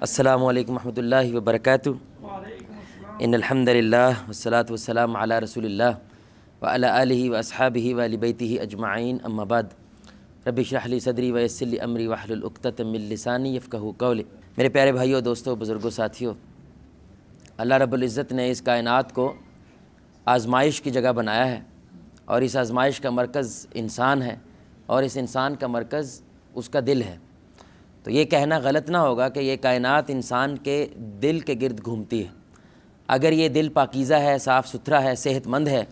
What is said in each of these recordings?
السلام علیکم ورحمۃ اللہ وبرکاتہ۔ ان الحمد للہ والصلاۃ والسلام علی رسول اللہ وعلی آلہ واصحابہ وآل بیتہ اجمعین، اما بعد۔ رب اشرح لی صدری ویسر لی امری واحلل عقدۃ من لسانی یفقہوا قولی۔ میرے پیارے بھائیوں، دوستوں، بزرگوں، ساتھیوں، اللہ رب العزت نے اس کائنات کو آزمائش کی جگہ بنایا ہے، اور اس آزمائش کا مرکز انسان ہے، اور اس انسان کا مرکز اس کا دل ہے۔ تو یہ کہنا غلط نہ ہوگا کہ یہ کائنات انسان کے دل کے گرد گھومتی ہے۔ اگر یہ دل پاکیزہ ہے، صاف ستھرا ہے، صحت مند ہے،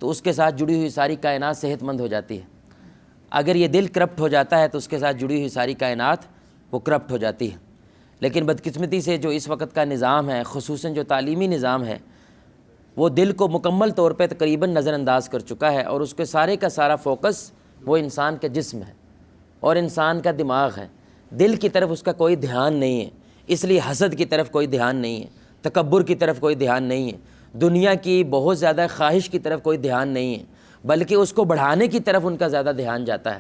تو اس کے ساتھ جڑی ہوئی ساری کائنات صحت مند ہو جاتی ہے۔ اگر یہ دل کرپٹ ہو جاتا ہے تو اس کے ساتھ جڑی ہوئی ساری کائنات وہ کرپٹ ہو جاتی ہے۔ لیکن بدقسمتی سے جو اس وقت کا نظام ہے، خصوصاً جو تعلیمی نظام ہے، وہ دل کو مکمل طور پہ تقریباً نظر انداز کر چکا ہے، اور اس کے سارے کا سارا فوکس وہ انسان کے جسم ہے اور انسان کا دماغ ہے۔ دل کی طرف اس کا کوئی دھیان نہیں ہے، اس لیے حسد کی طرف کوئی دھیان نہیں ہے، تکبر کی طرف کوئی دھیان نہیں ہے، دنیا کی بہت زیادہ خواہش کی طرف کوئی دھیان نہیں ہے، بلکہ اس کو بڑھانے کی طرف ان کا زیادہ دھیان جاتا ہے۔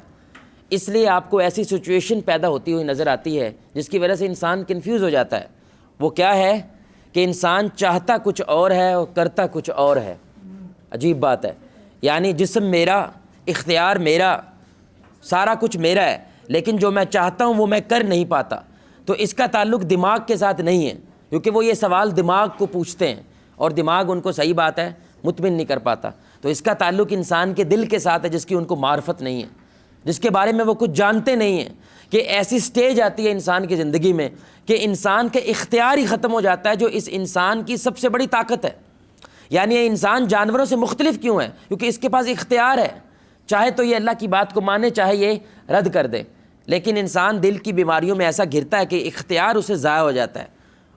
اس لیے آپ کو ایسی سچویشن پیدا ہوتی ہوئی نظر آتی ہے جس کی وجہ سے انسان کنفیوز ہو جاتا ہے۔ وہ کیا ہے کہ انسان چاہتا کچھ اور ہے اور کرتا کچھ اور ہے۔ عجیب بات ہے، یعنی جسم میرا، اختیار میرا، سارا کچھ میرا ہے، لیکن جو میں چاہتا ہوں وہ میں کر نہیں پاتا۔ تو اس کا تعلق دماغ کے ساتھ نہیں ہے، کیونکہ وہ یہ سوال دماغ کو پوچھتے ہیں اور دماغ ان کو صحیح بات ہے مطمئن نہیں کر پاتا۔ تو اس کا تعلق انسان کے دل کے ساتھ ہے، جس کی ان کو معرفت نہیں ہے، جس کے بارے میں وہ کچھ جانتے نہیں ہیں۔ کہ ایسی سٹیج آتی ہے انسان کی زندگی میں کہ انسان کا اختیار ہی ختم ہو جاتا ہے، جو اس انسان کی سب سے بڑی طاقت ہے۔ یعنی یہ انسان جانوروں سے مختلف کیوں ہے؟ کیونکہ اس کے پاس اختیار ہے، چاہے تو یہ اللہ کی بات کو مانے، چاہے یہ رد کر دے۔ لیکن انسان دل کی بیماریوں میں ایسا گرتا ہے کہ اختیار اسے ضائع ہو جاتا ہے،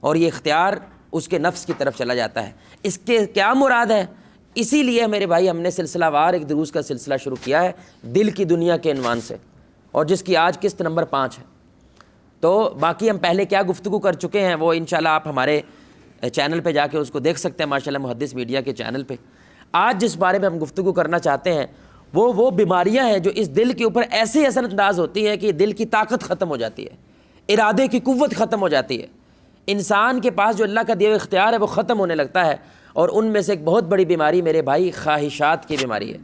اور یہ اختیار اس کے نفس کی طرف چلا جاتا ہے۔ اس کے کیا مراد ہے؟ اسی لیے میرے بھائی ہم نے سلسلہ وار ایک دروس کا سلسلہ شروع کیا ہے دل کی دنیا کے عنوان سے، اور جس کی آج قسط نمبر 5 ہے۔ تو باقی ہم پہلے کیا گفتگو کر چکے ہیں وہ انشاءاللہ آپ ہمارے چینل پہ جا کے اس کو دیکھ سکتے ہیں، ماشاءاللہ محدث میڈیا کے چینل پہ۔ آج جس بارے میں ہم گفتگو کرنا چاہتے ہیں وہ بیماریاں ہیں جو اس دل کے اوپر ایسے اثر انداز ہوتی ہیں کہ دل کی طاقت ختم ہو جاتی ہے، ارادے کی قوت ختم ہو جاتی ہے، انسان کے پاس جو اللہ کا دیا ہوا اختیار ہے وہ ختم ہونے لگتا ہے۔ اور ان میں سے ایک بہت بڑی بیماری میرے بھائی خواہشات کی بیماری ہے۔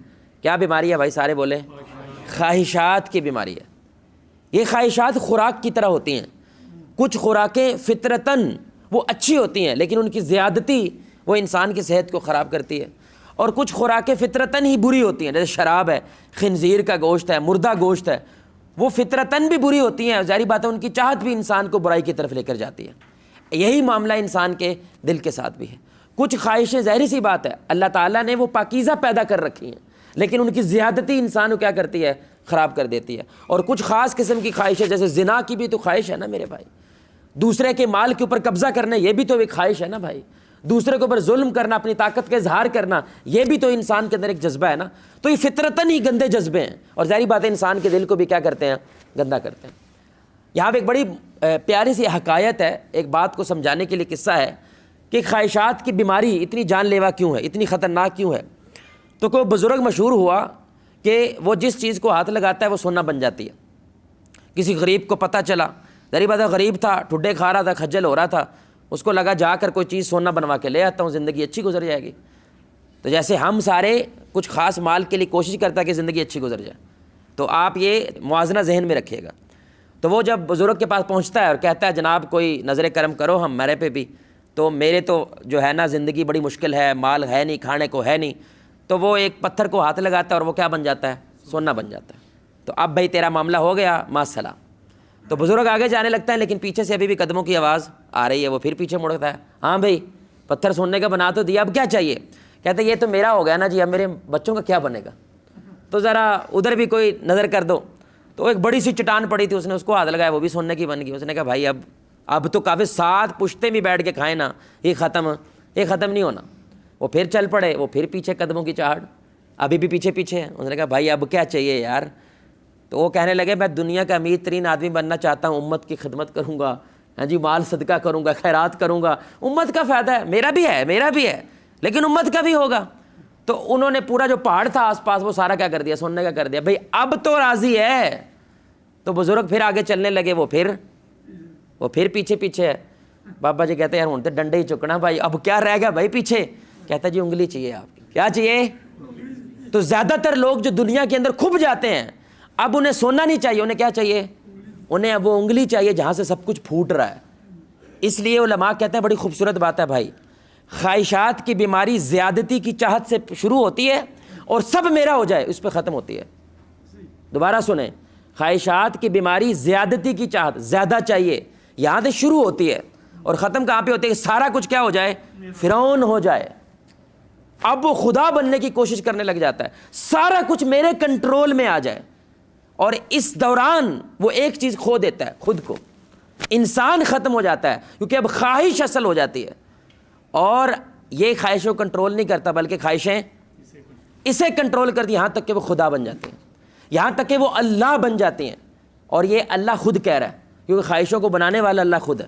کیا بیماری ہے بھائی؟ سارے بولیں، خواہشات کی بیماری ہے۔ یہ خواہشات خوراک کی طرح ہوتی ہیں۔ کچھ خوراکیں فطرتاً وہ اچھی ہوتی ہیں، لیکن ان کی زیادتی وہ انسان کی صحت کو خراب کرتی ہے، اور کچھ خوراکیں فطرتاً ہی بری ہوتی ہیں، جیسے شراب ہے، خنزیر کا گوشت ہے، مردہ گوشت ہے، وہ فطرتاً بھی بری ہوتی ہیں، ظاہری بات ہے ان کی چاہت بھی انسان کو برائی کی طرف لے کر جاتی ہے۔ یہی معاملہ انسان کے دل کے ساتھ بھی ہے۔ کچھ خواہشیں ظاہری سی بات ہے اللہ تعالیٰ نے وہ پاکیزہ پیدا کر رکھی ہیں، لیکن ان کی زیادتی انسان کو کیا کرتی ہے؟ خراب کر دیتی ہے۔ اور کچھ خاص قسم کی خواہشیں، جیسے زنا کی بھی تو خواہش ہے نا میرے بھائی، دوسرے کے مال کے اوپر قبضہ کرنا یہ بھی تو ایک خواہش ہے نا بھائی، دوسرے کے اوپر ظلم کرنا، اپنی طاقت کا اظہار کرنا، یہ بھی تو انسان کے اندر ایک جذبہ ہے نا۔ تو یہ فطرتاً ہی گندے جذبے ہیں، اور ظاہری بات ہے انسان کے دل کو بھی کیا کرتے ہیں؟ گندا کرتے ہیں۔ یہاں پہ ایک بڑی پیاری سی حکایت ہے، ایک بات کو سمجھانے کے لیے قصہ ہے کہ خواہشات کی بیماری اتنی جان لیوا کیوں ہے، اتنی خطرناک کیوں ہے۔ تو کوئی بزرگ مشہور ہوا کہ وہ جس چیز کو ہاتھ لگاتا ہے وہ سونا بن جاتی ہے۔ کسی غریب کو پتہ چلا، ظاہری بات ہے غریب تھا، ٹھڈے کھا رہا تھا، کھجل ہو رہا تھا، اس کو لگا جا کر کوئی چیز سونا بنوا کے لے آتا ہوں، زندگی اچھی گزر جائے گی۔ تو جیسے ہم سارے کچھ خاص مال کے لیے کوشش کرتا ہے کہ زندگی اچھی گزر جائے، تو آپ یہ موازنہ ذہن میں رکھیے گا۔ تو وہ جب بزرگ کے پاس پہنچتا ہے اور کہتا ہے جناب کوئی نظر کرم کرو ہم میرے پہ بھی، تو میرے تو جو ہے نا زندگی بڑی مشکل ہے، مال ہے نہیں، کھانے کو ہے نہیں۔ تو وہ ایک پتھر کو ہاتھ لگاتا ہے اور وہ کیا بن جاتا ہے؟ سونا بن جاتا ہے۔ تو اب بھائی تیرا معاملہ ہو گیا، ما السلام۔ تو بزرگ آگے جانے لگتا ہے، لیکن پیچھے سے ابھی بھی قدموں کی آواز آ رہی ہے۔ وہ پھر پیچھے مڑتا ہے، ہاں بھائی پتھر سونے کا بنا تو دیا، اب کیا چاہیے؟ کہتے ہیں یہ تو میرا ہو گیا نا جی، اب میرے بچوں کا کیا بنے گا؟ تو ذرا ادھر بھی کوئی نظر کر دو۔ تو ایک بڑی سی چٹان پڑی تھی، اس نے اس کو ہاتھ لگایا، وہ بھی سونے کی بن گئی۔ اس نے کہا بھائی اب تو کافی 7 پشتے بھی بیٹھ کے کھائیں نا، یہ ختم نہیں ہونا۔ وہ پھر چل پڑے، وہ پھر پیچھے قدموں کی چاہٹ، ابھی بھی پیچھے پیچھے ہے۔ اس نے کہا بھائی اب کیا چاہیے یار؟ تو وہ کہنے لگے میں دنیا کا امیر ترین آدمی بننا چاہتا ہوں، امت کی خدمت کروں گا، ہاں جی مال صدقہ کروں گا، خیرات کروں گا، امت کا فائدہ ہے، میرا بھی ہے لیکن امت کا بھی ہوگا۔ تو انہوں نے پورا جو پہاڑ تھا آس پاس وہ سارا کیا کر دیا؟ سونے کا کر دیا۔ بھائی اب تو راضی ہے۔ تو بزرگ پھر آگے چلنے لگے، وہ پھر پیچھے پیچھے ہے۔ بابا جی کہتے ہیں یار ہوں تو ڈنڈے ہی چکنا بھائی، اب کیا رہ گیا بھائی پیچھے؟ کہتا جی انگلی چاہیے آپ کی۔ کیا چاہیے؟ تو زیادہ تر لوگ جو دنیا کے اندر کھپ جاتے ہیں، اب انہیں سونا نہیں چاہیے، انہیں کیا چاہیے؟ انہیں اب وہ انگلی چاہیے جہاں سے سب کچھ پھوٹ رہا ہے۔ اس لیے علماء کہتے ہیں بڑی خوبصورت بات ہے بھائی، خواہشات کی بیماری زیادتی کی چاہت سے شروع ہوتی ہے اور سب میرا ہو جائے اس پہ ختم ہوتی ہے۔ دوبارہ سنیں، خواہشات کی بیماری زیادتی کی چاہت، زیادہ چاہیے، یہاں سے شروع ہوتی ہے اور ختم کہاں پہ ہوتی ہے؟ کہ سارا کچھ کیا ہو جائے؟ فرعون ہو جائے۔ اب وہ خدا بننے کی کوشش کرنے لگ جاتا ہے، سارا کچھ میرے کنٹرول میں آ جائے، اور اس دوران وہ ایک چیز کھو دیتا ہے، خود کو۔ انسان ختم ہو جاتا ہے کیونکہ اب خواہش اصل ہو جاتی ہے، اور یہ خواہشوں کو کنٹرول نہیں کرتا بلکہ خواہشیں اسے کنٹرول کرتی، یہاں تک کہ وہ خدا بن جاتے ہیں، یہاں تک کہ وہ اللہ بن جاتے ہیں۔ اور یہ اللہ خود کہہ رہا ہے، کیونکہ خواہشوں کو بنانے والا اللہ خود ہے۔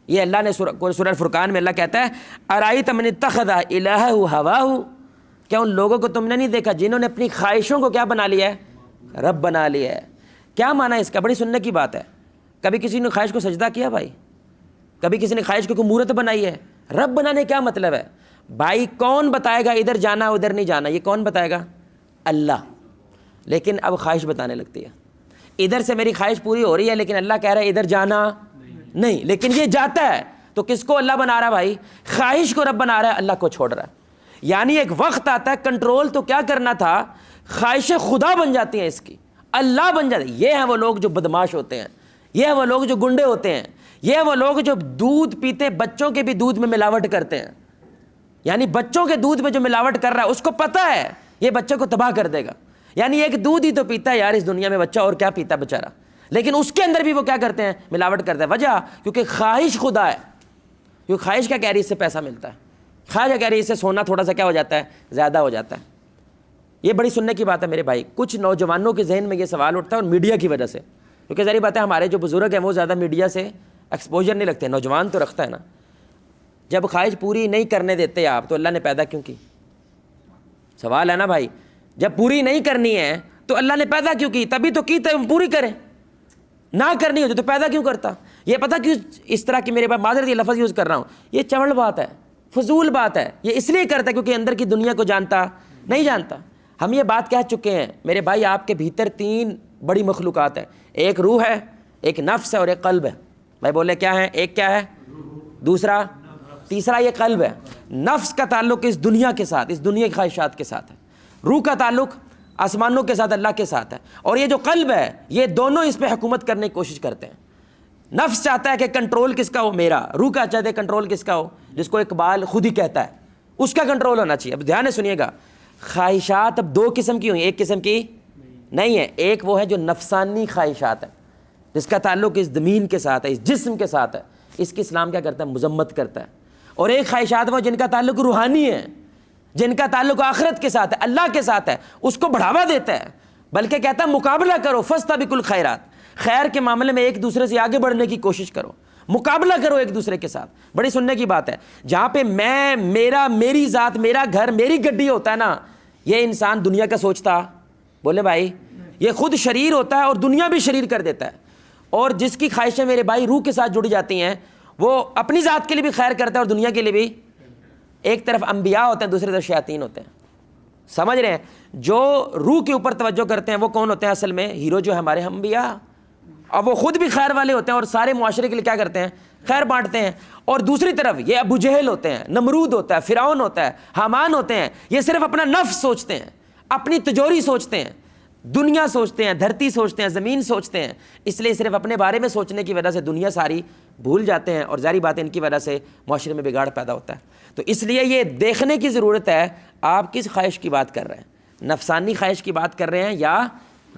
یہ اللہ نے سورہ فرقان میں اللہ کہتا ہے ارائیت من اتخذ الہہ ہواہ، کیا ان لوگوں کو تم نے نہیں دیکھا جنہوں نے اپنی خواہشوں کو کیا بنا لیا ہے؟ رب بنا لیا ہے۔ کیا معنی ہے اس کا؟ بڑی سننے کی بات ہے۔ کبھی کسی نے خواہش کو سجدہ کیا بھائی؟ کبھی کسی نے خواہش کو کوئی مورت بنائی ہے؟ رب بنانے کیا مطلب ہے بھائی؟ کون بتائے گا ادھر جانا ادھر نہیں جانا؟ یہ کون بتائے گا؟ اللہ۔ لیکن اب خواہش بتانے لگتی ہے، ادھر سے میری خواہش پوری ہو رہی ہے لیکن اللہ کہہ رہا ہے ادھر جانا نہیں، لیکن یہ جاتا ہے تو کس کو اللہ بنا رہا ہے بھائی؟ خواہش کو رب بنا رہا ہے، اللہ کو چھوڑ رہا ہے۔ یعنی ایک وقت آتا ہے کنٹرول تو کیا کرنا تھا، خواہشیں خدا بن جاتی ہیں، اس کی اللہ بن جاتی ہیں۔ یہ ہیں وہ لوگ جو بدماش ہوتے ہیں، یہ ہیں وہ لوگ جو گنڈے ہوتے ہیں، یہ ہیں وہ لوگ جو دودھ پیتے بچوں کے بھی دودھ میں ملاوٹ کرتے ہیں۔ یعنی بچوں کے دودھ میں جو ملاوٹ کر رہا ہے اس کو پتہ ہے یہ بچے کو تباہ کر دے گا۔ یعنی ایک دودھ ہی تو پیتا ہے یار اس دنیا میں بچہ، اور کیا پیتا بیچارہ، لیکن اس کے اندر بھی وہ کیا کرتے ہیں؟ ملاوٹ کرتے ہیں۔ وجہ کیونکہ خواہش خدا ہے، کیونکہ خواہش کیا کہہ رہی ہے؟ اس سے پیسہ ملتا ہے، خواہش کیا کہہ رہی ہے؟ اس سے سونا تھوڑا سا کیا ہو جاتا ہے؟ زیادہ ہو جاتا ہے۔ یہ بڑی سننے کی بات ہے میرے بھائی۔ کچھ نوجوانوں کے ذہن میں یہ سوال اٹھتا ہے اور میڈیا کی وجہ سے، کیونکہ ظاہر بات ہے ہمارے جو بزرگ ہیں وہ زیادہ میڈیا سے ایکسپوجر نہیں رکھتے، نوجوان تو رکھتا ہے نا۔ جب خواہش پوری نہیں کرنے دیتے آپ تو اللہ نے پیدا کیوں کی؟ سوال ہے نا بھائی، جب پوری نہیں کرنی ہے تو اللہ نے پیدا کیوں کی؟ تبھی تو کی تب پوری کریں، نہ کرنی ہوتی تو پیدا کیوں کرتا؟ یہ پتہ کیوں اس طرح کی میرے پاس معذرت یہ لفظ یوز کر رہا ہوں، یہ چوڑ بات ہے، فضول بات ہے۔ یہ اس لیے کرتا ہے کیونکہ اندر کی دنیا کو جانتا نہیں جانتا۔ ہم یہ بات کہہ چکے ہیں میرے بھائی، آپ کے بھیتر تین بڑی مخلوقات ہیں، ایک روح ہے، ایک نفس ہے اور ایک قلب ہے۔ بھائی بولے کیا ہے؟ ایک کیا ہے؟ دوسرا؟ تیسرا یہ قلب ہے۔ نفس کا تعلق اس دنیا کے ساتھ، اس دنیا کی خواہشات کے ساتھ ہے، روح کا تعلق آسمانوں کے ساتھ، اللہ کے ساتھ ہے، اور یہ جو قلب ہے یہ دونوں اس پہ حکومت کرنے کی کوشش کرتے ہیں۔ نفس چاہتا ہے کہ کنٹرول کس کا ہو؟ میرا۔ روح کا چاہتا ہے کنٹرول کس کا ہو؟ جس کو اقبال خود ہی کہتا ہے اس کا کنٹرول ہونا چاہیے۔ اب دھیان سے سنیے گا، خواہشات اب دو قسم کی ہوئی، ایک قسم کی نہیں ہے۔ ایک وہ ہے جو نفسانی خواہشات ہے، جس کا تعلق اس زمین کے ساتھ ہے، اس جسم کے ساتھ ہے، اس کی اسلام کیا کرتا ہے؟ مذمت کرتا ہے۔ اور ایک خواہشات وہ جن کا تعلق روحانی ہے، جن کا تعلق آخرت کے ساتھ ہے، اللہ کے ساتھ ہے، اس کو بڑھاوا دیتا ہے، بلکہ کہتا ہے مقابلہ کرو، فاستبقوا الخیرات، خیر کے معاملے میں ایک دوسرے سے آگے بڑھنے کی کوشش کرو، مقابلہ کرو ایک دوسرے کے ساتھ۔ بڑی سننے کی بات ہے، جہاں پہ میں، میرا، میری ذات، میرا گھر، میری گڈی ہوتا ہے نا، یہ انسان دنیا کا سوچتا، بولے بھائی، یہ خود شریر ہوتا ہے اور دنیا بھی شریر کر دیتا ہے۔ اور جس کی خواہشیں میرے بھائی روح کے ساتھ جڑی جاتی ہیں، وہ اپنی ذات کے لیے بھی خیر کرتا ہے اور دنیا کے لیے بھی۔ ایک طرف انبیاء ہوتے ہیں، دوسری طرف شیاطین ہوتے ہیں، سمجھ رہے ہیں؟ جو روح کے اوپر توجہ کرتے ہیں وہ کون ہوتے ہیں؟ اصل میں ہیرو جو ہے ہمارے انبیاء، اور وہ خود بھی خیر والے ہوتے ہیں اور سارے معاشرے کے لیے کیا کرتے ہیں؟ خیر بانٹتے ہیں۔ اور دوسری طرف یہ ابو جہل ہوتے ہیں، نمرود ہوتا ہے، فرعون ہوتا ہے، حامان ہوتے ہیں، یہ صرف اپنا نفس سوچتے ہیں، اپنی تجوری سوچتے ہیں، دنیا سوچتے ہیں، دھرتی سوچتے ہیں، زمین سوچتے ہیں، اس لیے صرف اپنے بارے میں سوچنے کی وجہ سے دنیا ساری بھول جاتے ہیں، اور ظاہری بات ہے ان کی وجہ سے معاشرے میں بگاڑ پیدا ہوتا ہے۔ تو اس لیے یہ دیکھنے کی ضرورت ہے آپ کس خواہش کی بات کر رہے ہیں، نفسانی خواہش کی بات کر رہے ہیں یا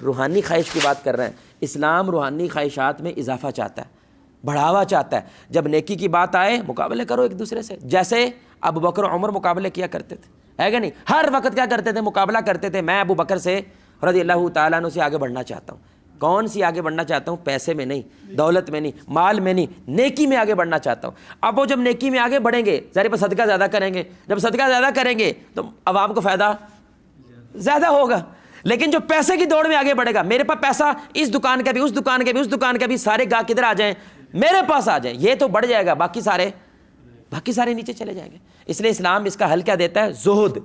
روحانی خواہش کی بات کر رہے ہیں۔ اسلام روحانی خواہشات میں اضافہ چاہتا ہے، بڑھاوا چاہتا ہے۔ جب نیکی کی بات آئے مقابلے کرو ایک دوسرے سے، جیسے ابو بکر و عمر مقابلے کیا کرتے تھے، ہے کہ نہیں؟ ہر وقت کیا کرتے تھے؟ مقابلہ کرتے تھے۔ میں ابو بکر سے رضی اللہ تعالیٰ عنہ سے آگے بڑھنا چاہتا ہوں۔ کون سی آگے بڑھنا چاہتا ہوں؟ پیسے میں نہیں، دولت میں نہیں، مال میں نہیں، نیکی میں آگے بڑھنا چاہتا ہوں۔ اب وہ جب نیکی میں آگے بڑھیں گے ظاہر پر صدقہ زیادہ کریں گے، جب صدقہ زیادہ کریں گے تو عوام کو فائدہ زیادہ ہوگا۔ لیکن جو پیسے کی دوڑ میں آگے بڑھے گا، میرے پاس پیسہ، اس دکان کا بھی، اس دکان کا بھی، اس دکان کا بھی، سارے گاہک کدھر آ جائیں؟ میرے پاس آ جائیں, یہ تو بڑھ جائے گا, باقی سارے نیچے چلے جائیں گے. اس لیے اسلام اس کا حل کیا دیتا ہے؟ زہد.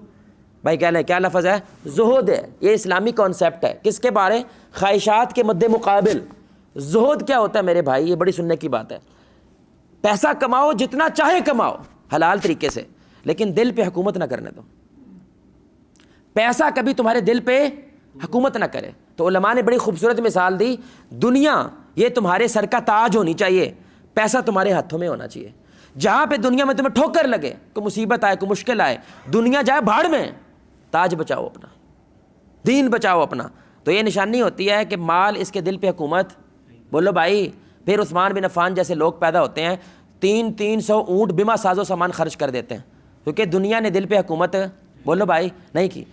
بھائی کیا لیں, کیا لفظ ہے؟ زہد ہے. یہ اسلامی کانسیپٹ ہے. کس کے بارے؟ خواہشات کے مد مقابل. زہد کیا ہوتا ہے میرے بھائی؟ یہ بڑی سننے کی بات ہے. پیسہ کماؤ, جتنا چاہے کماؤ حلال طریقے سے, لیکن دل پہ حکومت نہ کرنے دو. پیسہ کبھی تمہارے دل پہ حکومت نہ کرے. تو علماء نے بڑی خوبصورت مثال دی, دنیا یہ تمہارے سر کا تاج ہونی چاہیے, پیسہ تمہارے ہاتھوں میں ہونا چاہیے. جہاں پہ دنیا میں تمہیں ٹھوکر لگے, کوئی مصیبت آئے, کوئی مشکل آئے, دنیا جائے بھاڑ میں, تاج بچاؤ اپنا, دین بچاؤ اپنا. تو یہ نشانی ہوتی ہے کہ مال اس کے دل پہ حکومت. بولو بھائی. پھر عثمان بن عفان جیسے لوگ پیدا ہوتے ہیں, 300 اونٹ بما ساز و سامان خرچ کر دیتے ہیں, کیونکہ دنیا نے دل پہ حکومت, بولو بھائی, نہیں کی.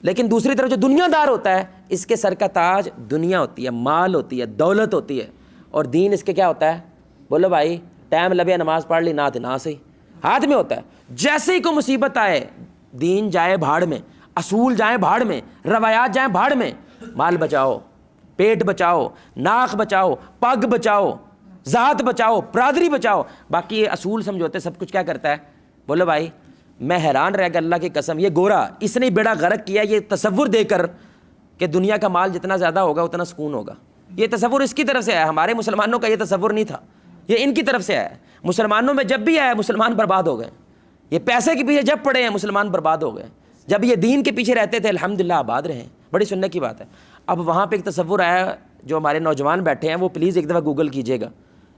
لیکن دوسری طرف جو دنیا دار ہوتا ہے, اس کے سر کا تاج دنیا ہوتی ہے, مال ہوتی ہے, دولت ہوتی ہے, اور دین اس کے کیا ہوتا ہے؟ بولو بھائی. ٹائم لبے نماز پڑھ لی, نہ صحیح, ہاتھ میں ہوتا ہے. جیسے ہی کوئی مصیبت آئے, دین جائے بھاڑ میں, اصول جائیں بھاڑ میں, روایات جائیں بھاڑ میں, مال بچاؤ, پیٹ بچاؤ, ناک بچاؤ, پگ بچاؤ, ذات بچاؤ, برادری بچاؤ. باقی یہ اصول سمجھوتے سب کچھ کیا کرتا ہے؟ بولو بھائی. میں حیران رہ گیا اللہ کی قسم, یہ گورا اس نے بیڑا غرق کیا یہ تصور دے کر کہ دنیا کا مال جتنا زیادہ ہوگا اتنا سکون ہوگا. یہ تصور اس کی طرف سے آیا, ہمارے مسلمانوں کا یہ تصور نہیں تھا, یہ ان کی طرف سے آیا. مسلمانوں میں جب بھی آیا مسلمان برباد ہو گئے. یہ پیسے کے پیچھے جب پڑے ہیں مسلمان برباد ہو گئے. جب یہ دین کے پیچھے رہتے تھے الحمدللہ آباد رہے ہیں. بڑی سننے کی بات ہے. اب وہاں پہ ایک تصور آیا, جو ہمارے نوجوان بیٹھے ہیں وہ پلیز ایک دفعہ گوگل کیجئے گا,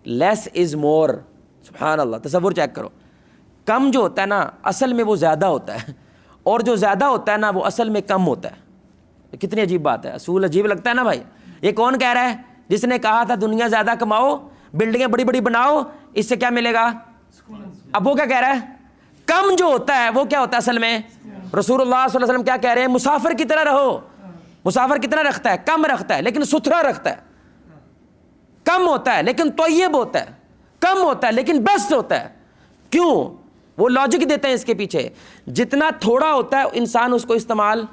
لیس از مور. سبحان اللہ, تصور چیک کرو. کم جو ہوتا ہے نا اصل میں وہ زیادہ ہوتا ہے, اور جو زیادہ ہوتا ہے نا وہ اصل میں کم ہوتا ہے. کتنی عجیب بات ہے, اصول عجیب لگتا ہے نا بھائی. یہ کون کہہ رہا ہے؟ جس نے کہا تھا دنیا زیادہ کماؤ, بلڈنگیں بڑی بڑی بناؤ, اس سے کیا ملے گا؟ اب وہ کیا کہہ رہا ہے؟ کم جو ہوتا ہے وہ کیا ہوتا ہے اصل میں؟ رسول اللہ صلی اللہ علیہ وسلم کیا کہہ رہے ہیں؟ مسافر کی طرح رہو. مسافر کتنا رکھتا ہے؟ کم رکھتا ہے لیکن ستھرا رکھتا ہے. کم ہوتا ہے لیکن طیب ہوتا ہے, کم ہوتا ہے لیکن بیسٹ ہوتا ہے. کیوں؟ وہ لاجک دیتے ہیں اس کے پیچھے. جتنا تھوڑا ہوتا ہے انسان اس کو استعمال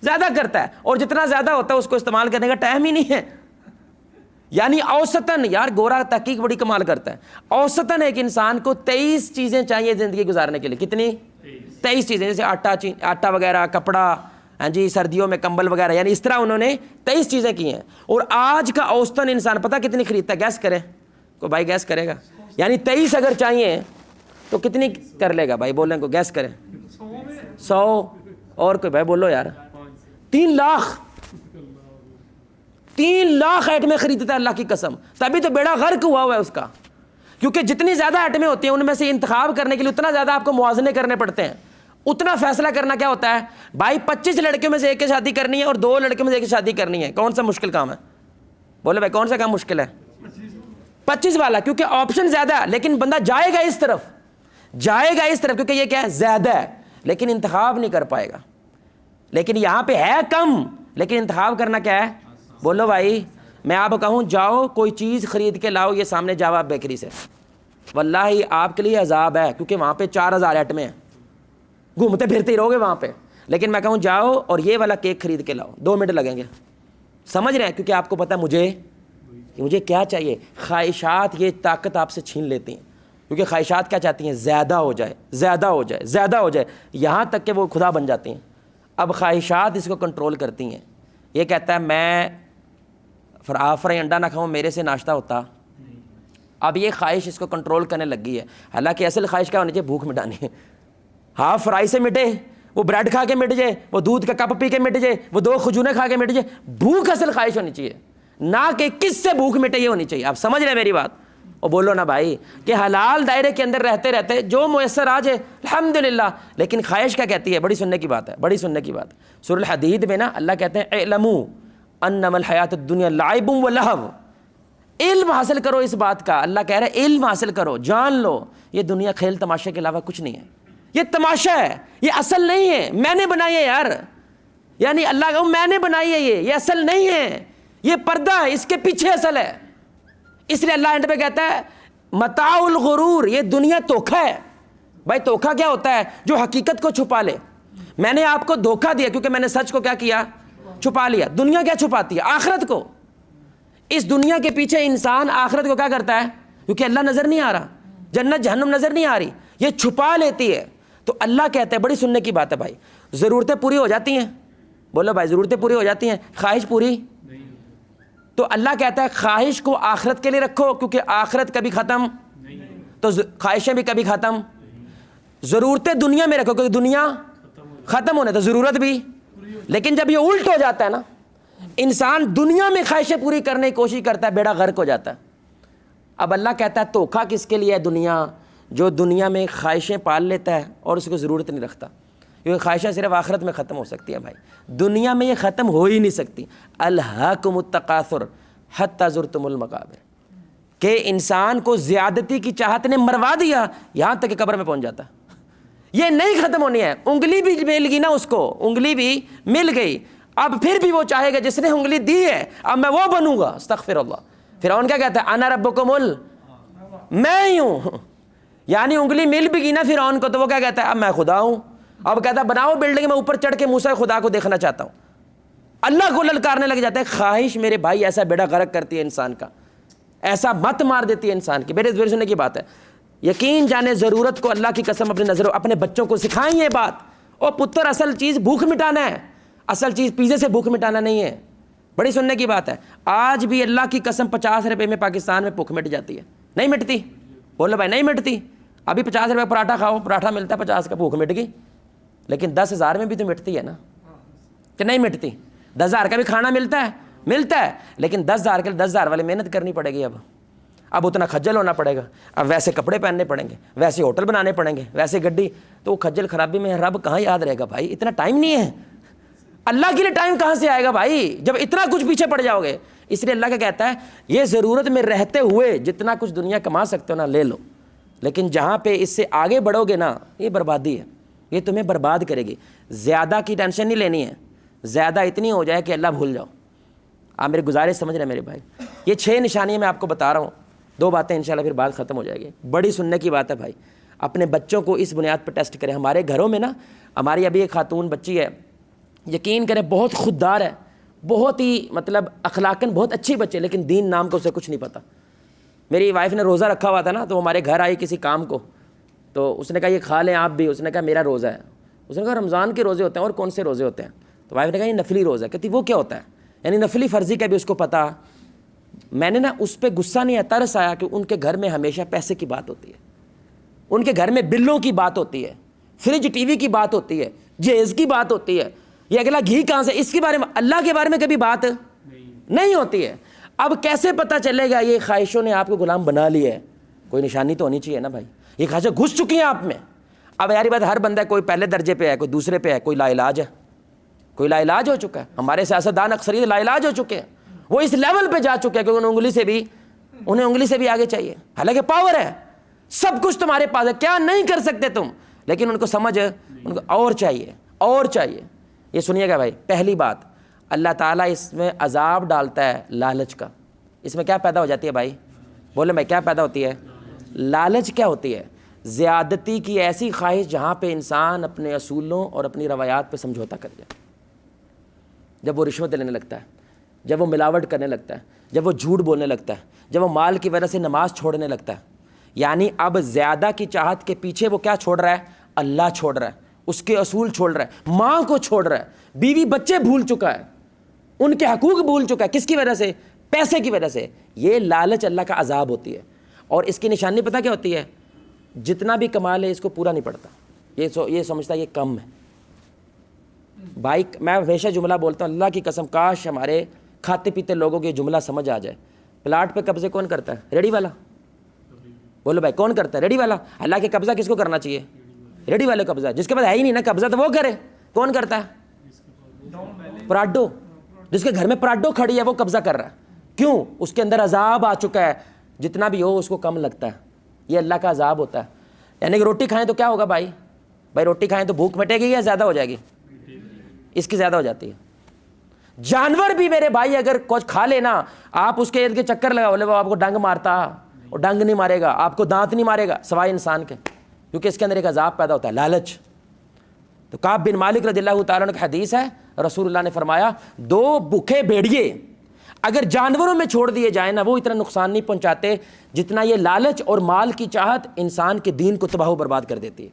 زیادہ کرتا ہے, اور جتنا زیادہ ہوتا ہے اس کو استعمال کرنے کا ٹائم ہی نہیں ہے. یعنی اوسطاً, یار گورا تحقیق بڑی کمال کرتا ہے, اوسطاً ایک انسان کو 23 چیزیں چاہیے زندگی گزارنے کے لیے. کتنی؟ 23 چیزیں, جیسے آٹا وغیرہ, کپڑا, ہاں جی, سردیوں میں کمبل وغیرہ, یعنی اس طرح انہوں نے 23 چیزیں کی ہیں. اور آج کا اوسطاً انسان پتہ کتنی خریدتا ہے؟ گیس کرے, کوئی بھائی گیس کرے گا؟ یعنی 23 اگر چاہیے تو کتنی کر لے گا بھائی؟ بولیں کو گیس کریں. 100. اور کوئی بھائی بولو یار. 3 لاکھ 3 لاکھ آئٹمیں خریدتا ہے اللہ کی قسم. تبھی تو بیڑا غرق ہوا ہے اس کا, کیونکہ جتنی زیادہ آئٹمیں ہوتی ہیں ان میں سے انتخاب کرنے کے لیے اتنا زیادہ آپ کو موازنے کرنے پڑتے ہیں. اتنا فیصلہ کرنا کیا ہوتا ہے بھائی؟ 25 لڑکیوں میں سے ایک کی شادی کرنی ہے اور 2 لڑکیوں میں سے ایک کی شادی کرنی ہے. کون سا مشکل کام ہے؟ بولے بھائی کون سا کام مشکل ہے؟ 25 والا, کیونکہ آپشن زیادہ ہے, لیکن بندہ جائے گا اس طرف, کیونکہ یہ کیا ہے؟ زیادہ ہے, لیکن انتخاب نہیں کر پائے گا. لیکن یہاں پہ ہے کم, لیکن انتخاب کرنا کیا ہے؟ بولو بھائی. میں آپ کو کہوں جاؤ کوئی چیز خرید کے لاؤ یہ سامنے جاوا بیکری سے, واللہ آپ کے لیے عذاب ہے, کیونکہ وہاں پہ 4000 آئٹمیں ہیں, گھومتے پھرتے ہی رہو گے وہاں پہ. لیکن میں کہوں جاؤ اور یہ والا کیک خرید کے لاؤ, 2 منٹ لگیں گے. سمجھ رہے ہیں؟ کیونکہ آپ کو پتہ مجھے کیا چاہیے. خواہشات یہ طاقت آپ سے چھین لیتی ہیں, کیونکہ خواہشات کیا چاہتی ہیں؟ زیادہ ہو جائے, زیادہ ہو جائے, زیادہ ہو جائے, یہاں تک کہ وہ خدا بن جاتی ہیں. اب خواہشات اس کو کنٹرول کرتی ہیں. یہ کہتا ہے میں فرائی انڈا نہ کھاؤں, میرے سے ناشتہ ہوتا. اب یہ خواہش اس کو کنٹرول کرنے لگی ہے. حالانکہ اصل خواہش کیا ہونی چاہیے؟ بھوک مٹانی ہے. ہاف فرائی سے مٹے, وہ بریڈ کھا کے مٹ جائے, وہ دودھ کا کپ پی کے مٹ جائے, وہ 2 کھجوریں کھا کے مٹ جائے. بھوک اصل خواہش ہونی چاہیے, نہ کہ کس سے بھوک مٹے یہ ہونی چاہیے. آپ سمجھ رہے ہیں میری بات؟ اور بولو نا بھائی کہ حلال دائرے کے اندر رہتے رہتے جو میسر آ جائے الحمدللہ. لیکن خواہش کیا کہتی ہے؟ بڑی سننے کی بات ہے, بڑی سننے کی بات. سورہ الحدید میں نا اللہ کہتے ہیں اعلموا انما الحیات الدنیا لعب و لہو. علم حاصل کرو اس بات کا. اللہ کہہ رہا ہے علم حاصل کرو, جان لو یہ دنیا کھیل تماشے کے علاوہ کچھ نہیں ہے. یہ تماشا ہے, یہ اصل نہیں ہے. میں نے بنائی ہے یار, یعنی اللہ کہوں میں نے بنائی ہے, یہ اصل نہیں ہے, یہ پردہ ہے, اس کے پیچھے اصل ہے. اس لیے اللہ اینڈ پہ کہتا ہے متاع الغرور, یہ دنیا دھوکا ہے. بھائی دھوکا کیا ہوتا ہے؟ جو حقیقت کو چھپا لے. میں نے آپ کو دھوکا دیا کیونکہ میں نے سچ کو کیا کیا؟ چھپا لیا. دنیا کیا چھپاتی ہے؟ آخرت کو. اس دنیا کے پیچھے انسان آخرت کو کیا کرتا ہے؟ کیونکہ اللہ نظر نہیں آ رہا، جنت جہنم نظر نہیں آ رہی، یہ چھپا لیتی ہے. تو اللہ کہتا ہے، بڑی سننے کی بات ہے بھائی، ضرورتیں پوری ہو جاتی ہیں. بولو بھائی، ضرورتیں پوری ہو جاتی ہیں، خواہش پوری. تو اللہ کہتا ہے خواہش کو آخرت کے لیے رکھو، کیونکہ آخرت کبھی ختم تو خواہشیں بھی کبھی ختم. ضرورتیں دنیا میں رکھو، کیونکہ دنیا ختم ہونے تو ضرورت بھی. لیکن جب یہ الٹ ہو جاتا ہے نا، انسان دنیا میں خواہشیں پوری کرنے کی کوشش کرتا ہے، بیڑا غرق ہو جاتا ہے. اب اللہ کہتا ہے دھوکھا کس کے لیے ہے؟ دنیا، جو دنیا میں خواہشیں پال لیتا ہے اور اس کو ضرورت نہیں رکھتا. کیونکہ خواہشیں صرف آخرت میں ختم ہو سکتی ہیں بھائی، دنیا میں یہ ختم ہو ہی نہیں سکتی. الہاکم التکاثر حتی زرتم المقابر، کہ انسان کو زیادتی کی چاہت نے مروا دیا یہاں تک کہ قبر میں پہنچ جاتا ہے. یہ نہیں ختم ہونی ہے. انگلی بھی مل گئی نا اس کو، انگلی بھی مل گئی، اب پھر بھی وہ چاہے گا جس نے انگلی دی ہے اب میں وہ بنوں گا. استغفر اللہ. فرعون کیا کہتا ہے؟ انا ربکم میں ہی ہوں. یعنی انگلی مل بھی گئی نا فرعون کو تو وہ کیا کہتا ہے؟ اب میں خدا ہوں. اب کہتا ہے بناؤ بلڈنگ میں اوپر چڑھ کے موسیٰ خدا کو دیکھنا چاہتا ہوں. اللہ کو للکارنے لگ جاتا ہے. خواہش میرے بھائی ایسا بیڑا غرق کرتی ہے انسان کا، ایسا مت مار دیتی ہے انسان کی. میرے سننے کی بات ہے، یقین جانے ضرورت کو اللہ کی قسم اپنی نظروں اپنے بچوں کو سکھائیں یہ بات. او پتر، اصل چیز بھوک مٹانا ہے، اصل چیز پیزے سے بھوک مٹانا نہیں ہے. بڑی سننے کی بات ہے. آج بھی اللہ کی قسم 50 روپے میں پاکستان میں بھوک مٹ جاتی ہے؟ نہیں مٹتی؟ بولو بھائی، نہیں مٹتی. ابھی 50 روپے پراٹھا کھاؤ، پراٹھا ملتا ہے 50 کا، بھوک مٹ گئی. لیکن 10,000 میں بھی تو مٹتی ہے نا، کہ نہیں مٹتی؟ 10,000 کا بھی کھانا ملتا ہے، لیکن 10,000 کے لیے 10,000 والے محنت کرنی پڑے گی. اب اتنا کھجل ہونا پڑے گا، اب ویسے کپڑے پہننے پڑیں گے، ویسے ہوٹل بنانے پڑیں گے، ویسے گڈی. تو وہ کھجل خرابی میں رب کہاں یاد رہے گا بھائی؟ اتنا ٹائم نہیں ہے. اللہ کے لیے ٹائم کہاں سے آئے گا بھائی جب اتنا کچھ پیچھے پڑ جاؤ گے؟ اس لیے اللہ کا کہتا ہے یہ ضرورت میں رہتے ہوئے جتنا کچھ دنیا کما سکتے ہو نا لے لو، لیکن جہاں پہ اس سے آگے بڑھو گے نا یہ بربادی ہے، یہ تمہیں برباد کرے گی. زیادہ کی ٹینشن نہیں لینی ہے، زیادہ اتنی ہو جائے کہ اللہ بھول جاؤ. آپ میری گزارش سمجھ رہے ہیں میرے بھائی؟ یہ 6 نشانیاں میں آپ کو بتا رہا ہوں. 2 باتیں انشاءاللہ پھر بات ختم ہو جائے گی. بڑی سننے کی بات ہے بھائی. اپنے بچوں کو اس بنیاد پر ٹیسٹ کریں. ہمارے گھروں میں نا، ہماری ابھی ایک خاتون بچی ہے، یقین کریں بہت خوددار ہے، بہت ہی مطلب اخلاقاً بہت اچھی بچی ہے، لیکن دین نام کا اسے کچھ نہیں پتہ. میری وائف نے روزہ رکھا ہوا تھا نا، تو ہمارے گھر آئی کسی کام کو، تو اس نے کہا یہ کھا لیں آپ بھی. اس نے کہا میرا روزہ ہے. اس نے کہا رمضان کے روزے ہوتے ہیں، اور کون سے روزے ہوتے ہیں؟ تو وائف نے کہا یہ نفلی روزہ ہے. کہتی وہ کیا ہوتا ہے؟ یعنی نفلی فرضی کا بھی اس کو پتہ. میں نے نا اس پہ غصہ نہیں آیا، ترس آیا کہ ان کے گھر میں ہمیشہ پیسے کی بات ہوتی ہے، ان کے گھر میں بلوں کی بات ہوتی ہے، فریج ٹی وی کی بات ہوتی ہے، جہیز کی بات ہوتی ہے، یہ اگلا گھی کہاں سے، اس کے بارے میں اللہ کے بارے میں کبھی بات نہیں ہوتی ہے. اب کیسے پتہ چلے گا یہ خواہشوں نے آپ کو غلام بنا لیا ہے؟ کوئی نشانی تو ہونی چاہیے نا بھائی. یہ خواہشیں گھس چکی ہیں آپ میں. اب یاری بات، ہر بندہ کوئی پہلے درجے پہ ہے، کوئی دوسرے پہ ہے، کوئی لا علاج ہے، کوئی لا علاج ہو چکا ہے. ہمارے سیاستدان اکثریت لا علاج ہو چکے ہیں، وہ اس لیول پہ جا چکے ہیں کہ انہیں انگلی سے بھی آگے چاہیے. حالانکہ پاور ہے، سب کچھ تمہارے پاس ہے، کیا نہیں کر سکتے تم، لیکن ان کو سمجھ، ان کو اور چاہیے. یہ سنیے گا بھائی. پہلی بات، اللہ تعالیٰ اس میں عذاب ڈالتا ہے لالچ کا. اس میں کیا پیدا ہو جاتی ہے بھائی؟ بولے بھائی، کیا پیدا ہوتی ہے؟ لالچ. کیا ہوتی ہے؟ زیادتی کی ایسی خواہش جہاں پہ انسان اپنے اصولوں اور اپنی روایات پہ سمجھوتا کر جائے. جب وہ رشوت لینے لگتا ہے، جب وہ ملاوٹ کرنے لگتا ہے، جب وہ جھوٹ بولنے لگتا ہے، جب وہ مال کی وجہ سے نماز چھوڑنے لگتا ہے. یعنی اب زیادہ کی چاہت کے پیچھے وہ کیا چھوڑ رہا ہے؟ اللہ چھوڑ رہا ہے، اس کے اصول چھوڑ رہا ہے، ماں کو چھوڑ رہا ہے، بیوی بچے بھول چکا ہے، ان کے حقوق بھول چکا ہے. کس کی وجہ سے؟ پیسے کی وجہ سے. یہ لالچ اللہ کا عذاب ہوتی ہے. اور اس کی نشانی پتہ کیا ہوتی ہے؟ جتنا بھی کما لے اس کو پورا نہیں پڑتا. یہ سمجھتا ہے یہ کم ہے. بھائی میں ہمیشہ جملہ بولتا ہوں، اللہ کی قسم کاش ہمارے کھاتے پیتے لوگوں کو یہ جملہ سمجھ آ جائے. پلاٹ پہ قبضے کون کرتا ہے؟ ریڈی والا. بولو بھائی، کون کرتا ہے؟ ریڈی والا. اللہ کے قبضہ کس کو کرنا چاہیے؟ ریڈی والے قبضہ. جس کے پاس ہے ہی نہیں نا قبضہ تو وہ کرے. کون کرتا ہے؟ پراڈو. جس کے گھر میں پراڈو کھڑی ہے وہ قبضہ کر رہا ہے. کیوں؟ اس کے اندر عذاب آ چکا ہے، جتنا بھی ہو اس کو کم لگتا ہے. یہ اللہ کا عذاب ہوتا ہے. یعنی کہ روٹی کھائیں تو کیا ہوگا بھائی روٹی کھائیں تو بھوک مٹے گی یا زیادہ ہو جائے گی؟ اس کی زیادہ ہو جاتی ہے. جانور بھی میرے بھائی اگر کچھ کھا لینا، آپ اس کے ارد کے چکر لگا بولے وہ آپ کو ڈنگ مارتا، وہ ڈنگ نہیں مارے گا، آپ کو دانت نہیں مارے گا سوائے انسان کے، کیونکہ اس کے اندر ایک عذاب پیدا ہوتا ہے، لالچ. تو کعب بن مالک رضی اللہ تعالیٰ عنہ کی حدیث ہے، رسول اللہ نے فرمایا 2 بھوکے بھیڑیے اگر جانوروں میں چھوڑ دیے جائیں نا وہ اتنا نقصان نہیں پہنچاتے جتنا یہ لالچ اور مال کی چاہت انسان کے دین کو تباہ و برباد کر دیتی ہے.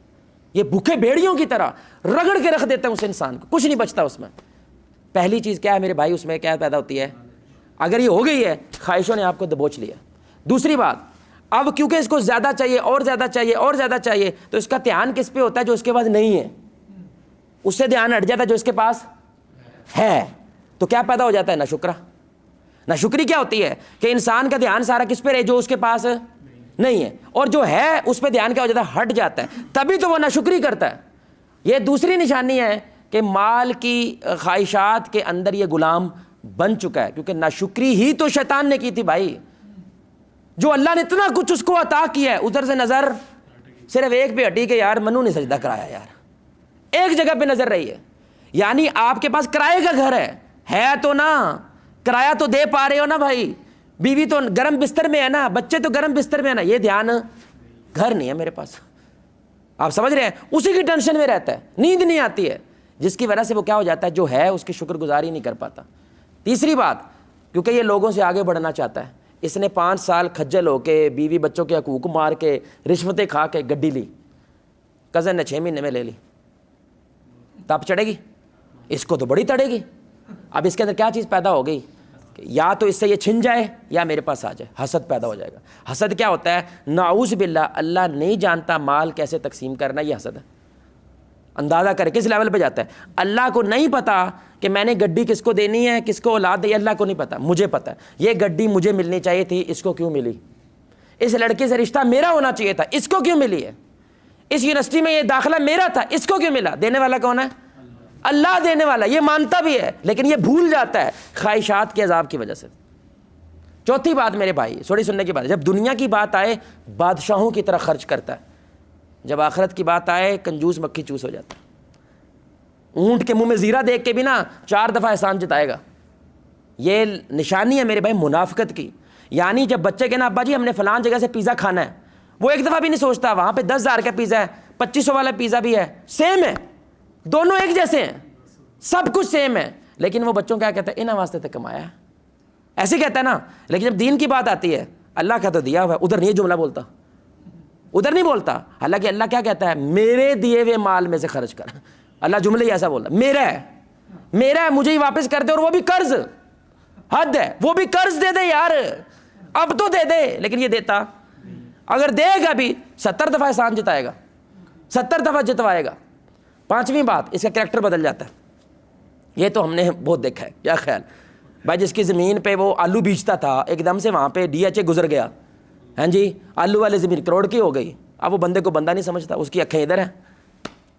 یہ بھوکے بھیڑیوں کی طرح رگڑ کے رکھ دیتے ہیں اس انسان کو, کچھ نہیں بچتا اس میں. پہلی چیز کیا ہے میرے بھائی, اس میں کیا پیدا ہوتی ہے؟ اگر یہ ہو گئی ہے, خواہشوں نے آپ کو دبوچ لیا. دوسری بات, اب کیونکہ اس کو زیادہ چاہیے اور زیادہ چاہیے اور زیادہ چاہیے, تو اس کا دھیان کس پہ ہوتا ہے؟ جو اس کے پاس نہیں ہے اس سے دھیان ہٹ جاتا ہے جو اس کے پاس ہے. تو کیا پیدا ہو جاتا ہے؟ ناشکرا. ناشکری کیا ہوتی ہے کہ انسان کا دھیان سارا کس پہ رہے؟ جو اس کے پاس نہیں ہے, اور جو ہے اس پہ دھیان کیا ہو جاتا ہے؟ ہٹ جاتا ہے. تبھی تو وہ ناشکری کرتا ہے. یہ دوسری نشانی ہے کہ مال کی خواہشات کے اندر یہ غلام بن چکا ہے, کیونکہ ناشکری ہی تو شیطان نے کی تھی بھائی. جو اللہ نے اتنا کچھ اس کو عطا کیا ہے, ادھر سے نظر صرف ایک پہ ہٹی کہ یار منو نے سجدہ کرایا, یار ایک جگہ پہ نظر رہی ہے. یعنی آپ کے پاس کرائے کا گھر ہے تو نا, کرایہ تو دے پا رہے ہو نا بھائی, بیوی تو گرم بستر میں ہے نا, بچے تو گرم بستر میں ہے نا, یہ دھیان گھر نہیں ہے میرے پاس. آپ سمجھ رہے ہیں؟ اسی کی ٹینشن میں رہتا ہے, نیند نہیں آتی ہے, جس کی وجہ سے وہ کیا ہو جاتا ہے, جو ہے اس کی شکر گزاری نہیں کر پاتا. تیسری بات, کیونکہ یہ لوگوں سے آگے بڑھنا چاہتا ہے, اس نے 5 سال کھجل ہو کے بیوی بچوں کے حقوق مار کے رشوتیں کھا کے گڈی لی, کزن نے 6 مہینے میں لے لی, تب چڑھے گی, اس کو تو بڑی تڑے گی. اب اس کے اندر کیا چیز پیدا ہو گئی کہ یا تو اس سے یہ چھن جائے یا میرے پاس آ جائے. حسد پیدا ہو جائے گا. حسد کیا ہوتا ہے؟ نعوذ باللہ, اللہ نہیں جانتا مال کیسے تقسیم کرنا, یہ حسد ہے. اندازہ کرے کس لیول پہ جاتا ہے. اللہ کو نہیں پتا کہ میں نے گڈی کس کو دینی ہے, کس کو اولاد دی, اللہ کو نہیں پتا, مجھے پتا ہے. یہ گڈی مجھے ملنی چاہیے تھی, اس کو کیوں ملی؟ اس لڑکے سے رشتہ میرا ہونا چاہیے تھا, اس کو کیوں ملی ہے؟ اس یونیورسٹی میں یہ داخلہ میرا تھا, اس کو کیوں ملا؟ دینے والا کون ہے؟ اللہ دینے والا. یہ مانتا بھی ہے لیکن یہ بھول جاتا ہے خواہشات کے عذاب کی وجہ سے. چوتھی بات میرے بھائی, تھوڑی سننے کی بات ہے, جب دنیا کی بات آئے بادشاہوں کی طرح خرچ کرتا ہے, جب آخرت کی بات آئے کنجوس مکھی چوس ہو جاتا ہے. اونٹ کے منہ میں زیرہ دیکھ کے بھی نا 4 دفعہ احسان جتائے گا. یہ نشانی ہے میرے بھائی منافقت کی. یعنی جب بچے کے نا ابا جی ہم نے فلان جگہ سے پیزا کھانا ہے, وہ ایک دفعہ بھی نہیں سوچتا وہاں پہ 10,000 کا پیزا ہے, 2500 والا پیزا بھی ہے, سیم ہے, دونوں ایک جیسے ہیں, سب کچھ سیم ہے, لیکن وہ بچوں کیا کہتے ہیں؟ انہاں واسطے تو کمایا ہے, ایسے کہتا ہے نا. لیکن جب دین کی بات آتی ہے, اللہ کا تو دیا ہوا ہے, ادھر نہیں جملہ بولتا, ادھر نہیں بولتا. حالانکہ اللہ کیا کہتا ہے؟ میرے دیے ہوئے مال میں سے خرچ کر. اللہ جملے ہی ایسا بولتا, میرا ہے, میرا ہے, مجھے ہی واپس کر دے, اور وہ بھی قرض. حد ہے, وہ بھی قرض دے دے یار, اب تو دے دے. لیکن یہ دیتا, اگر دے گا بھی 70 دفعہ احسان جتائے گا, 70 دفعہ جتوائے گا. 5ویں بات, اس کا کریکٹر بدل جاتا ہے. یہ تو ہم نے بہت دیکھا ہے. کیا خیال بھائی, جس کی زمین پہ وہ آلو بیچتا تھا, ایک دم سے وہاں پہ DHA گزر گیا, ہاں جی, آلو والی زمین کروڑ کی ہو گئی. اب وہ بندے کو بندہ نہیں سمجھتا, اس کی اکھیں ادھر ہیں,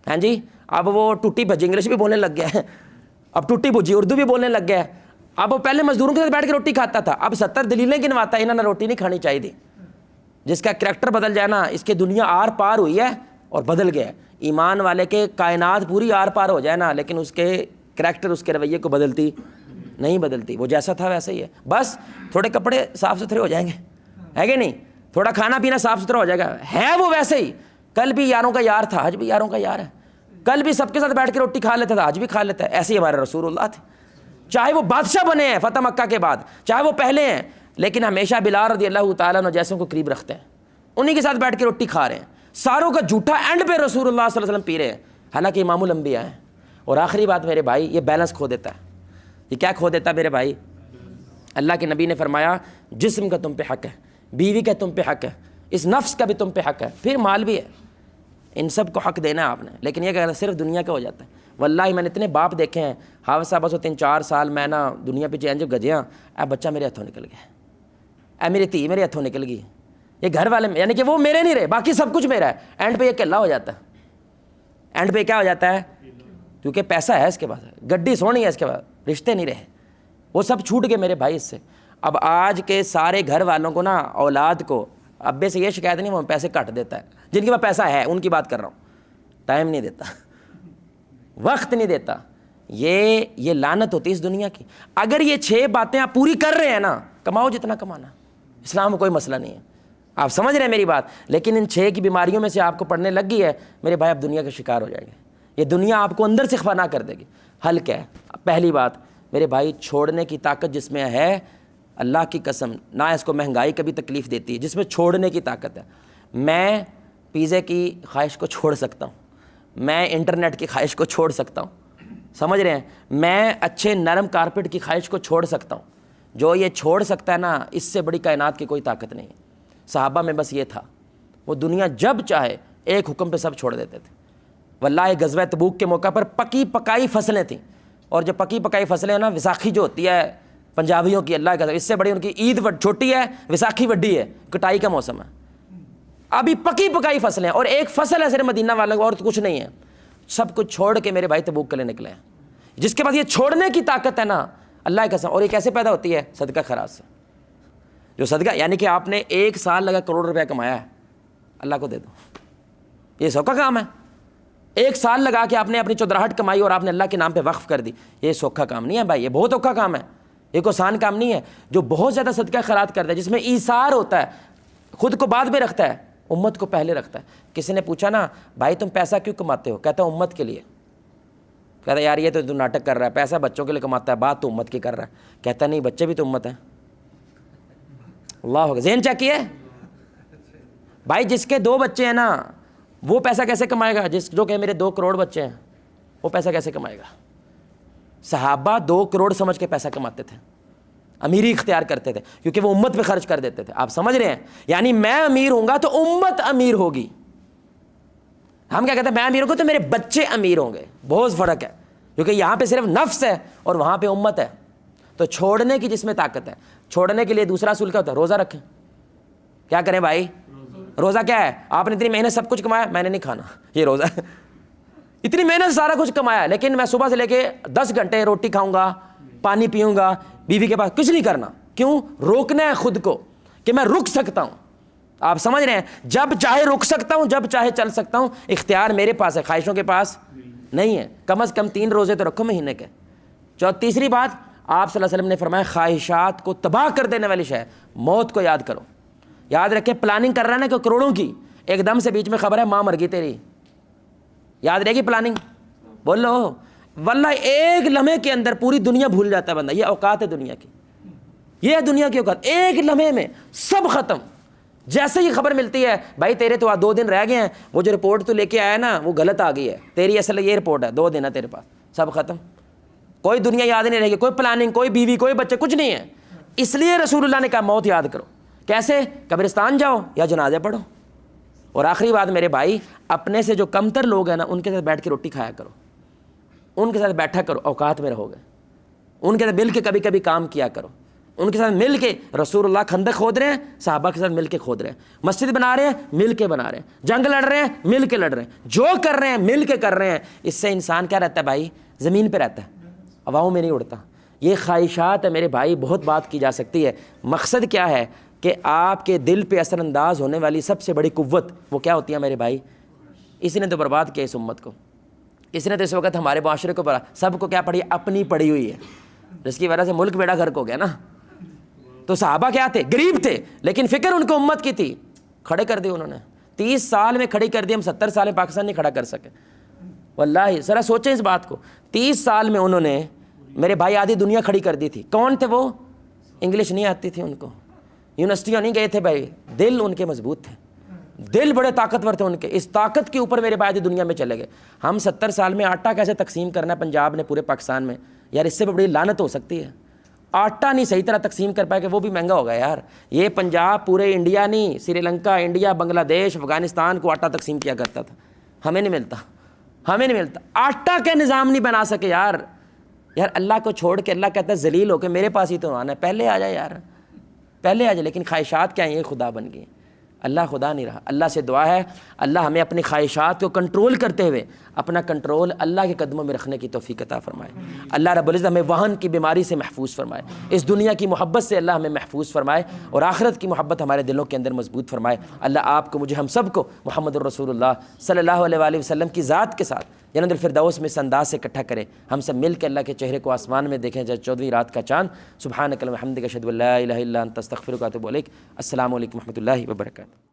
ہاں جی. اب وہ ٹوٹی بھجی انگلش بھی بولنے لگ گیا ہے, اب ٹوٹی بھجی اردو بھی بولنے لگ گیا ہے. اب وہ پہلے مزدوروں کے ساتھ بیٹھ کے روٹی کھاتا تھا, اب 70 دلیلیں گنواتا ہے, انہوں نے روٹی نہیں کھانی چاہیے تھی. جس کا کریکٹر بدل جائے نا, اس کے دنیا آر پار ہوئی ہے اور بدل گیا ہے. ایمان والے کے کائنات پوری آر پار ہو جائے نا, لیکن اس کے کریکٹر, اس کے رویے کو بدلتی نہیں بدلتی. وہ جیسا تھا ویسا ہی ہے. بس تھوڑے کپڑے صاف ستھرے ہو جائیں گے, ہے کہ نہیں, تھوڑا کھانا پینا صاف ستھرا ہو جائے گا, ہے وہ ویسے ہی. کل بھی یاروں کا یار تھا, آج بھی یاروں کا یار ہے. کل بھی سب کے ساتھ بیٹھ کے روٹی کھا لیتا تھا, آج بھی کھا لیتا ہے. ایسے ہی ہمارے رسول اللہ تھے, چاہے وہ بادشاہ بنے ہیں فتح مکہ کے بعد, چاہے وہ پہلے ہیں, لیکن ہمیشہ بلال رضی اللہ تعالیٰ عنہ جیسوں کو قریب رکھتے ہیں, انہی کے ساتھ بیٹھ کے روٹی کھا رہے ہیں. ساروں کا جھوٹا اینڈ پہ رسول اللہ صلی اللہ علیہ وسلم پی رہے ہیں, حالانکہ امام الانبیاء ہیں. اور آخری بات میرے بھائی, یہ بیلنس کھو دیتا ہے. یہ کیا کھو دیتا ہے میرے بھائی؟ اللہ کے نبی نے فرمایا جسم کا تم پہ حق ہے, بیوی کا تم پہ حق ہے, اس نفس کا بھی تم پہ حق ہے, پھر مال بھی ہے. ان سب کو حق دینا ہے آپ نے. لیکن یہ کہ صرف دنیا کا ہو جاتا ہے. واللہ میں نے اتنے باپ دیکھے ہیں, حافظ صاحب سے 3-4 سال میں نا دنیا پہ چینج گجیاں, اے بچہ میرے ہاتھوں نکل گیا, اے میری تھی میرے ہاتھوں نکل گئی. یہ گھر والے, یعنی کہ وہ میرے نہیں رہے, باقی سب کچھ میرا ہے. اینڈ پہ یہ کلا ہو جاتا ہے. اینڈ پہ کیا ہو جاتا ہے؟ کیونکہ پیسہ ہے اس کے پاس, گڈی سونی ہے اس کے پاس, رشتے نہیں رہے, وہ سب چھوٹ گئے میرے بھائی اس سے. اب آج کے سارے گھر والوں کو نا, اولاد کو ابے سے یہ شکایت نہیں, وہ پیسے کاٹ دیتا ہے. جن کے پاس پیسہ ہے ان کی بات کر رہا ہوں, ٹائم نہیں دیتا, وقت نہیں دیتا. یہ لعنت ہوتی ہے اس دنیا کی. اگر یہ 6 باتیں آپ پوری کر رہے ہیں نا, کماؤ جتنا کمانا, اسلام میں کوئی مسئلہ نہیں ہے. آپ سمجھ رہے ہیں میری بات؟ لیکن ان 6 کی بیماریوں میں سے آپ کو پڑنے لگ گئی ہے میرے بھائی, آپ دنیا کا شکار ہو جائیں گے. یہ دنیا آپ کو اندر سے خفا نہ کر دے گی. حل کیا ہے؟ پہلی بات میرے بھائی, چھوڑنے کی طاقت جس میں ہے اللہ کی قسم نہ اس کو مہنگائی کبھی تکلیف دیتی ہے جس میں چھوڑنے کی طاقت ہے. میں پیزے کی خواہش کو چھوڑ سکتا ہوں, میں انٹرنیٹ کی خواہش کو چھوڑ سکتا ہوں, سمجھ رہے ہیں, میں اچھے نرم کارپیٹ کی خواہش کو چھوڑ سکتا ہوں. جو یہ چھوڑ سکتا ہے نا, اس سے بڑی کائنات کی کوئی طاقت نہیں ہے. صحابہ میں بس یہ تھا, وہ دنیا جب چاہے ایک حکم پہ سب چھوڑ دیتے تھے. واللہ غزوہ تبوک کے موقع پر پکی پکائی فصلیں تھیں, اور جو پکی پکائی فصلیں ہیں نا, وساکھی جو ہوتی ہے پنجابیوں کی, اللہ کا اس سے بڑی ان کی عید چھوٹی ہے, وساکھی بڑی ہے, کٹائی کا موسم ہے. ابھی پکی پکائی فصلیں, اور ایک فصل ہے صرف مدینہ والوں کو, اور کچھ نہیں ہے. سب کچھ چھوڑ کے میرے بھائی تبوک کے لیے نکلے ہیں. جس کے پاس یہ چھوڑنے کی طاقت ہے نا, اللہ کی قسم. اور یہ کیسے پیدا ہوتی ہے؟ صدقہ خیرات سے. جو صدقہ یعنی کہ آپ نے 1 سال لگا کروڑ روپیہ کمایا ہے, اللہ کو دے دو, یہ سوکھا کام ہے. 1 سال لگا کے آپ نے اپنی چودراہٹ کمائی اور آپ نے اللہ کے نام پہ وقف کر دی, یہ سوکھا کام نہیں ہے بھائی, یہ بہت اوکھا کام ہے, یہ کوئی آسان کام نہیں ہے. جو بہت زیادہ صدقہ خیرات کرتا ہے, جس میں ایثار ہوتا ہے, خود کو بعد میں رکھتا ہے, امت کو پہلے رکھتا ہے. کسی نے پوچھا نا, بھائی تم پیسہ کیوں کماتے ہو؟ کہتا ہے امت کے لیے. کہتا ہے یار یہ تو ناٹک کر رہا ہے, پیسہ بچوں کے لیے کماتا ہے, بات تو امت کی کر رہا ہے. کہتا ہے نہیں, بچے بھی تو امت ہیں. اللہ ہوگا, ذہن چیک کیے بھائی. جس کے 2 بچے ہیں نا, وہ پیسہ کیسے کمائے گا؟ جو کہ میرے 2 کروڑ بچے ہیں, وہ پیسہ کیسے کمائے گا؟ صحابہ 2 کروڑ سمجھ کے پیسہ کماتے تھے, امیری اختیار کرتے تھے, کیونکہ وہ امت پہ خرچ کر دیتے تھے. آپ سمجھ رہے ہیں؟ یعنی میں امیر ہوں گا تو امت امیر ہوگی. ہم کیا کہتے ہیں؟ میں امیر ہوں گا تو میرے بچے امیر ہوں گے. بہت فرق ہے, کیونکہ یہاں پہ صرف نفس ہے اور وہاں پہ امت ہے. تو چھوڑنے کی جس میں طاقت ہے, چھوڑنے کے لیے دوسرا اصول کیا ہوتا ہے؟ روزہ رکھیں. کیا کریں بھائی؟ روزہ کیا ہے؟ آپ نے اتنی محنت سب کچھ کمایا, میں نے نہیں کھانا, یہ روزہ ہے. اتنی محنت سارا کچھ کمایا, لیکن میں صبح سے لے کے 10 گھنٹے روٹی کھاؤں گا, پانی پیوں گا, بیوی کے پاس کچھ نہیں کرنا. کیوں؟ روکنا ہے خود کو کہ میں رک سکتا ہوں. آپ سمجھ رہے ہیں؟ جب چاہے رک سکتا ہوں, جب چاہے چل سکتا ہوں. اختیار میرے پاس ہے, خواہشوں کے پاس نہیں ہے. کم از کم 3 روزے تو رکھو مہینے کے. تیسری بات, آپ صلی اللہ علیہ وسلم نے فرمایا خواہشات کو تباہ کر دینے والی شے, موت کو یاد کرو. یاد رکھے, پلاننگ کر رہا ہے نا کہ کروڑوں کی, ایک دم سے بیچ میں خبر ہے ماں مر گئی تیری, یاد رہے گی پلاننگ؟ بولو. واللہ ایک لمحے کے اندر پوری دنیا بھول جاتا ہے بندہ. یہ اوقات ہے دنیا کی, یہ ہے دنیا کی اوقات. ایک لمحے میں سب ختم. جیسے ہی خبر ملتی ہے بھائی تیرے تو 2 دن رہ گئے ہیں, وہ جو رپورٹ تو لے کے آیا نا وہ غلط آ گئی ہے, تیری اصل یہ رپورٹ ہے, 2 دن ہے تیرے پاس, سب ختم. کوئی دنیا یاد نہیں رہے گی, کوئی پلاننگ, کوئی بیوی, کوئی بچے, کچھ نہیں ہے. اس لیے رسول اللہ نے کہا موت یاد کرو. کیسے؟ قبرستان جاؤ یا جنازے پڑھو. اور آخری بات میرے بھائی, اپنے سے جو کمتر لوگ ہیں نا, ان کے ساتھ بیٹھ کے روٹی کھایا کرو, ان کے ساتھ بیٹھا کرو, اوقات میں رہو گے. ان کے ساتھ مل کے کبھی کبھی کام کیا کرو, ان کے ساتھ مل کے. رسول اللہ خندق کھود رہے ہیں, صحابہ کے ساتھ مل کے کھود رہے ہیں. مسجد بنا رہے ہیں, مل کے بنا رہے ہیں. جنگ لڑ رہے ہیں, مل کے لڑ رہے ہیں. جو کر رہے ہیں مل کے کر رہے ہیں. اس سے انسان کیا رہتا ہے بھائی؟ زمین پہ رہتا ہے, ہواؤں میں نہیں اڑتا. یہ خواہشات ہے میرے بھائی, بہت بات کی جا سکتی ہے. مقصد کیا ہے کہ آپ کے دل پہ اثر انداز ہونے والی سب سے بڑی قوت وہ کیا ہوتی ہے میرے بھائی؟ اسی نے تو برباد کیا اس امت کو. اس نے تو اس وقت ہمارے معاشرے کو سب کو کیا پڑھی؟ اپنی پڑی ہوئی ہے, جس کی وجہ سے ملک بیڑا گھر کو گیا نا. تو صحابہ کیا تھے؟ غریب تھے, لیکن فکر ان کو امت کی تھی. کھڑے کر دیے انہوں نے, 30 سال میں کھڑی کر دی. ہم 70 سال میں پاکستان نہیں کھڑا کر سکے. واللہ ذرا سوچیں اس بات کو. 30 سال میں انہوں نے میرے بھائی آدھی دنیا کھڑی کر دی تھی. کون تھے وہ؟ انگلش نہیں آتی تھی ان کو, یونیورسٹیوں نہیں گئے تھے بھائی, دل ان کے مضبوط تھے, دل بڑے طاقتور تھے ان کے. اس طاقت کے اوپر میرے بھائی دنیا میں چلے گئے. ہم 70 سال میں آٹا کیسے تقسیم کرنا ہے پنجاب نے پورے پاکستان میں, یار اس سے بڑی لعنت ہو سکتی ہے. آٹا نہیں صحیح طرح تقسیم کر پائے کہ وہ بھی مہنگا ہوگا یار. یہ پنجاب پورے انڈیا نہیں, سری لنکا, انڈیا, بنگلہ دیش, افغانستان کو آٹا تقسیم کیا کرتا تھا. ہمیں نہیں ملتا, ہمیں نہیں ملتا. آٹا کا نظام نہیں بنا سکے یار. یار اللہ کو چھوڑ کے اللہ کہتا ہے ذلیل ہو کے میرے پاس ہی تو آنا ہے, پہلے آ جائے یار, پہلے آ جائے. لیکن خواہشات کیا ہیں؟ یہ خدا بن گئی. اللہ خدا نہیں رہا. اللہ سے دعا ہے اللہ ہمیں اپنی خواہشات کو کنٹرول کرتے ہوئے اپنا کنٹرول اللہ کے قدموں میں رکھنے کی توفیق عطا فرمائے. اللہ رب العزت ہمیں وہن کی بیماری سے محفوظ فرمائے, اس دنیا کی محبت سے اللہ ہمیں محفوظ فرمائے, اور آخرت کی محبت ہمارے دلوں کے اندر مضبوط فرمائے. اللہ آپ کو, مجھے, ہم سب کو محمد الرسول اللہ صلی اللہ علیہ وآلہ وسلم کی ذات کے ساتھ جنت الفردوس میں اس انداز سے اکٹھا کرے. ہم سب مل کے اللہ کے چہرے کو آسمان میں دیکھیں جیسے 14ویں رات کا چاند. سبحانک اللہم وبحمدک اشہد ان لا الہ الا انت استغفرک واتوب الیک. السلام علیکم ورحمۃ اللہ وبرکاتہ.